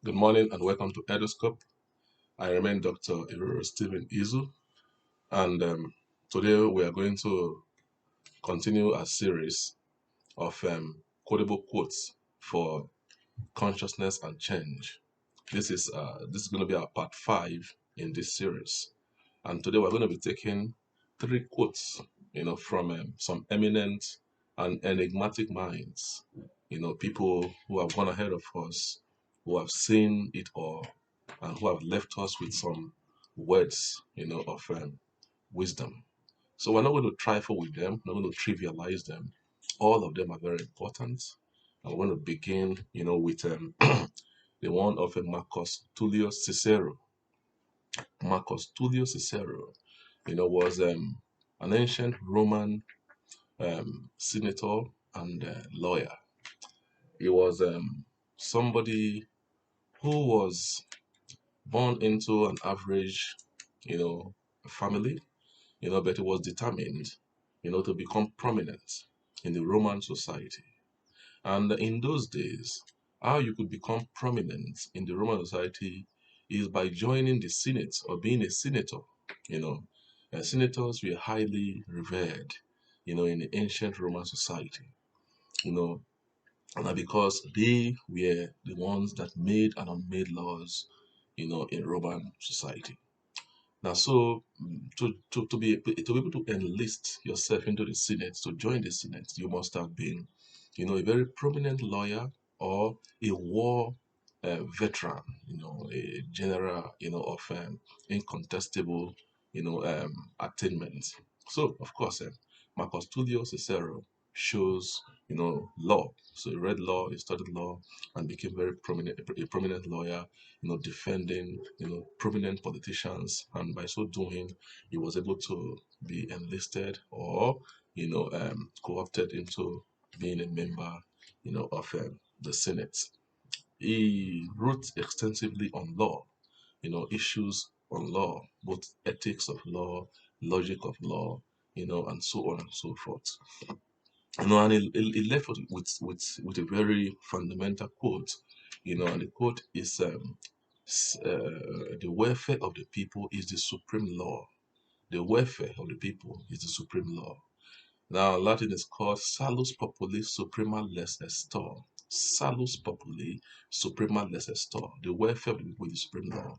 Good morning and welcome to Edoscope. I remain Dr. Iruro Stephen Izu, and today we are going to continue a series of quotable quotes for consciousness and change. This is going to be our part 5 in this series, and today we're going to be taking 3 quotes, from some eminent and enigmatic minds, people who have gone ahead of us, who have seen it all, and who have left us with some words, of wisdom. So we're not going to trifle with them, we're not going to trivialize them. All of them are very important. And we're going to begin, with the one of Marcus Tullius Cicero. Marcus Tullius Cicero, was an ancient Roman senator and lawyer. He was somebody who was born into an average, family, but he was determined, to become prominent in the Roman society. And in those days, how you could become prominent in the Roman society is by joining the Senate or being a senator. You know, Senators were highly revered, in the ancient Roman society. You know, and that because they were the ones that made and unmade laws, in Roman society. Now, so to be able to enlist yourself into the Senate, to join the Senate, you must have been, a very prominent lawyer or a war veteran, a general, of incontestable, attainments. So, of course, Marcus Tullius Cicero shows, law. So he read law, he studied law, and became very prominent, a prominent lawyer, defending, prominent politicians, and by so doing, he was able to be enlisted or, co-opted into being a member, of the Senate. He wrote extensively on law, issues on law, both ethics of law, logic of law, and so on and so forth. And he left with a very fundamental quote, and the quote is the welfare of the people is the supreme law. The welfare of the people is the supreme law. Now, Latin is called Salus Populi Suprema Lex Estor. Salus Populi Suprema Lex Estor. The welfare of the people is the supreme law.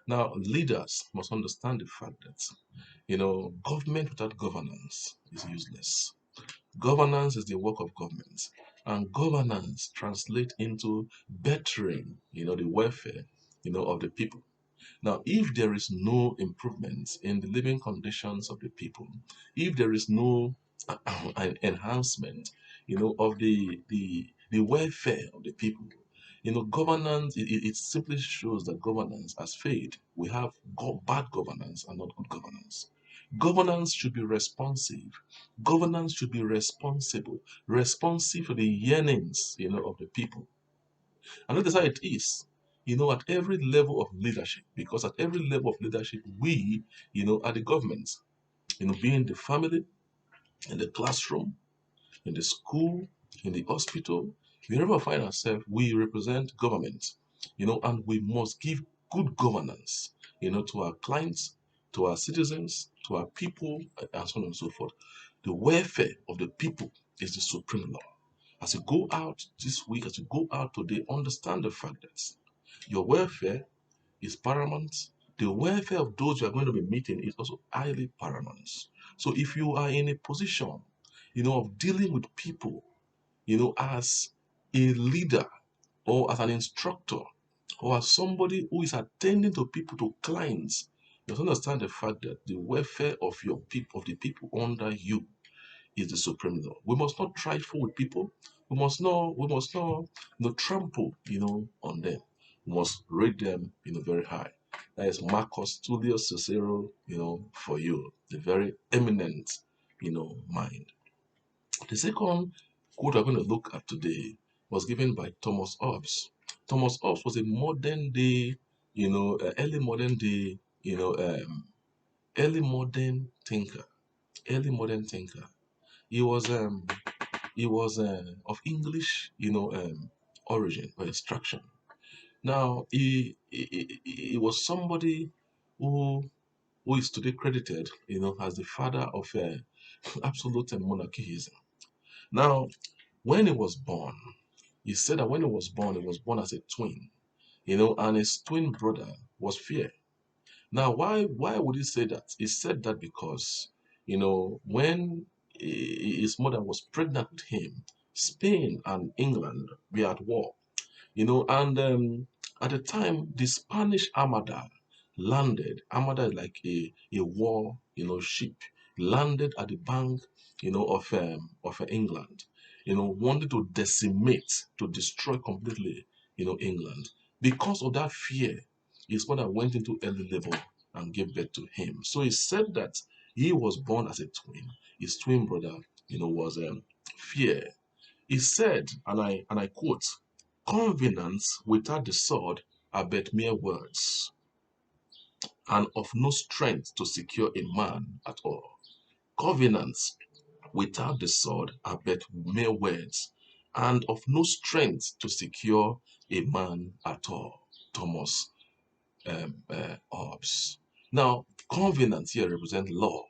Now, leaders must understand the fact that, government without governance is useless. Governance is the work of government, and governance translates into bettering, the welfare, of the people. Now, if there is no improvement in the living conditions of the people, if there is no an enhancement, of the welfare of the people, governance, it simply shows that governance has failed. We have bad governance and not good governance. Governance should be responsive. Governance should be responsible, responsive to the yearnings, of the people. And that is how it is, at every level of leadership, because at every level of leadership, we, are the government, being the family, in the classroom, in the school, in the hospital, wherever we find ourselves, we represent government, and we must give good governance, to our clients, to our citizens, to our people, and so on and so forth. The welfare of the people is the supreme law. As you go out this week, as you go out today, understand the fact that your welfare is paramount. The welfare of those you are going to be meeting is also highly paramount. So if you are in a position, of dealing with people, as a leader or as an instructor or as somebody who is attending to people, to clients, you must understand the fact that the welfare of your people, of the people under you, is the supreme law. We must not trifle with people. We must not trample, on them. We must rate them, very high. That is Marcus Tullius Cicero, for you, the very eminent, mind. The second quote we're going to look at today was given by Thomas Hobbes. Thomas Hobbes was a modern day, early modern day, early modern thinker. Early modern thinker. He was of English, origin or extraction. Now, he was somebody who who is today credited, as the father of absolute monarchism. Now, when he was born, he said that when he was born as a twin, and his twin brother was Fear. Now, why would he say that? He said that because, when his mother was pregnant with him, Spain and England were at war. And at the time, the Spanish Armada landed. Armada is like a war, ship, landed at the bank, of England, wanted to decimate, to destroy completely, England. Because of that fear, his mother went into early labor and gave birth to him. So he said that he was born as a twin. His twin brother, was Fear. He said, and I quote, "Covenants without the sword are but mere words, and of no strength to secure a man at all." Covenants without the sword are but mere words, and of no strength to secure a man at all. Thomas Hobbes. Now, covenants here represent law,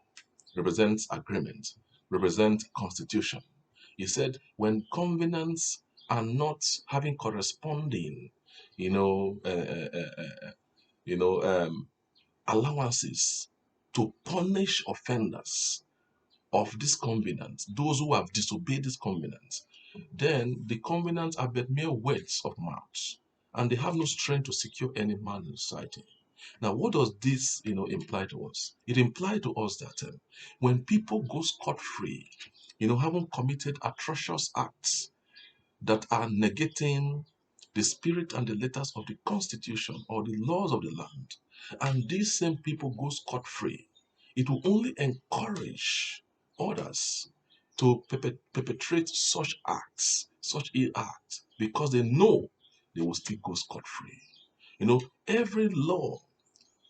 represents agreement, represent constitution. He said when covenants are not having corresponding, you know, uh, uh, uh, uh, you know, um, allowances to punish offenders of this covenant, those who have disobeyed this covenant, then the covenants are but mere words of mouth, and they have no strength to secure any man in society. Now, what does this, imply to us? It implies to us that when people go scot-free, haven't committed atrocious acts that are negating the spirit and the letters of the Constitution or the laws of the land, and these same people go scot-free, it will only encourage others to perpetrate such acts, such ill acts, because they know they will still go scot-free. Every law,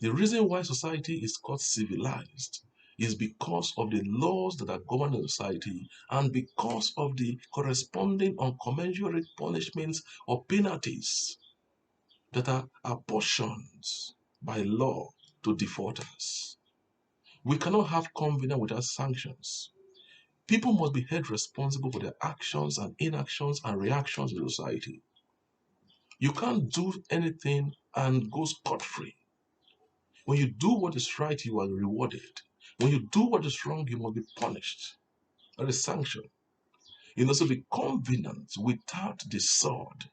the reason why society is called civilized is because of the laws that are governing society and because of the corresponding uncommensurate punishments or penalties that are apportioned by law to defaulters. We cannot have covenant without sanctions. People must be held responsible for their actions and inactions and reactions in society. You can't do anything and go scot free. When you do what is right, you are rewarded. When you do what is wrong, you must be punished. That is sanction. So the covenant without the sword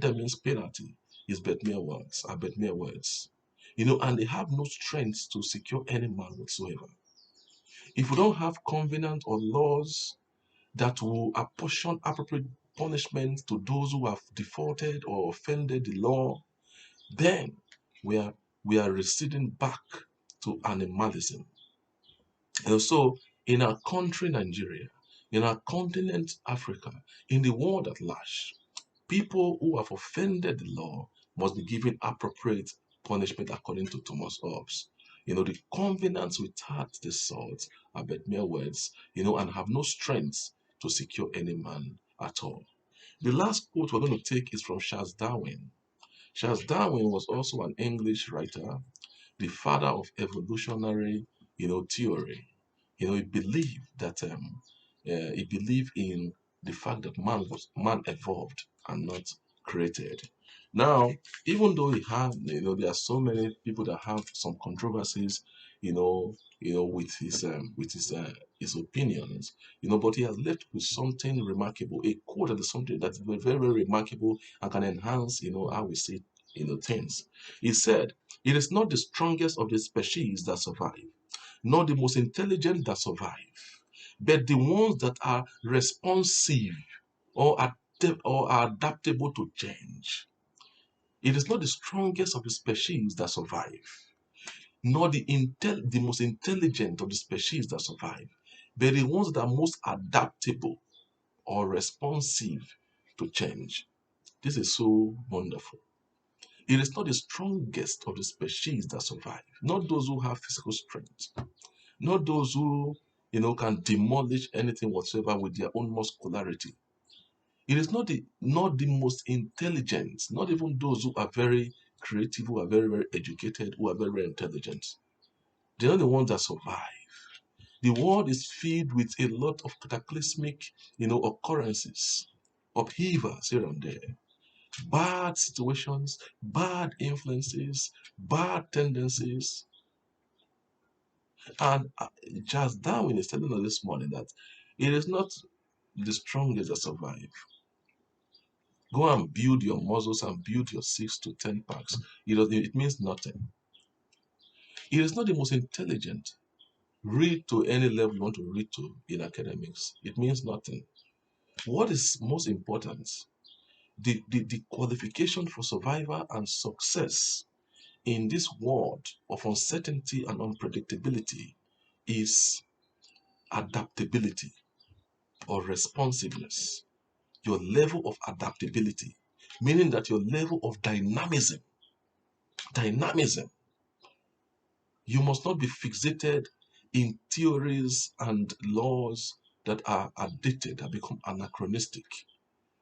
that means penalty, is but mere words, are but mere words. And they have no strength to secure any man whatsoever. If we don't have covenant or laws that will apportion appropriate punishment to those who have defaulted or offended the law, then we are we are receding back to animalism. And so, in our country, Nigeria, in our continent, Africa, in the world at large, people who have offended the law must be given appropriate punishment according to Thomas Hobbes. The covenants without the sword are but mere words, and have no strength to secure any man at all. The last quote we're going to take is from Charles Darwin. Charles Darwin was also an English writer, the father of evolutionary, theory. He believed that he believed in the fact that man evolved and not created. Now, even though there are so many people that have some controversies, with his opinions, but he has left with something remarkable, a quote that is something that's very, very remarkable and can enhance, how we see, things. He said, "It is not the strongest of the species that survive, nor the most intelligent that survive, but the ones that are responsive or are adaptable to change. It is not the strongest of the species that survive, nor the most intelligent of the species that survive, but the ones that are most adaptable or responsive to change." This is so wonderful. It is not the strongest of the species that survive, not those who have physical strength, not those who can demolish anything whatsoever with their own muscularity. It is not the most intelligent, not even those who are very creative, who are very, very educated, who are very, very intelligent. They're not the ones that survive. The world is filled with a lot of cataclysmic, occurrences, upheavals here and there, bad situations, bad influences, bad tendencies. And Charles Darwin is telling us this morning that it is not the strongest that survive. Go and build your muscles and build your 6 to 10 packs. It means nothing. It is not the most intelligent. Read to any level you want to read to in academics. It means nothing. What is most important? The qualification for survival and success in this world of uncertainty and unpredictability is adaptability or responsiveness. Your level of adaptability, meaning that your level of dynamism, you must not be fixated in theories and laws that are outdated, that become anachronistic.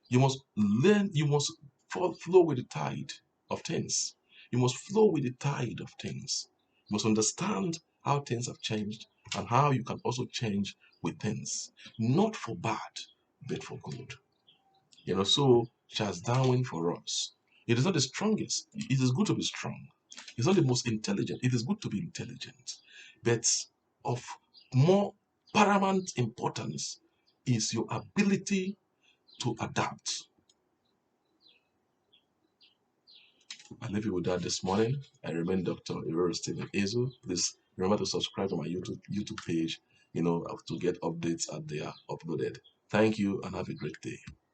You must learn, you must flow with the tide of things. You must flow with the tide of things. You must understand how things have changed and how you can also change with things, not for bad, but for good. So Charles Darwin for us. It is not the strongest. It is good to be strong. It's not the most intelligent. It is good to be intelligent. But of more paramount importance is your ability to adapt. I leave you with that this morning. I remain Dr. Errol Stephen Azu. Please remember to subscribe to my YouTube page, to get updates as they are uploaded. Thank you and have a great day.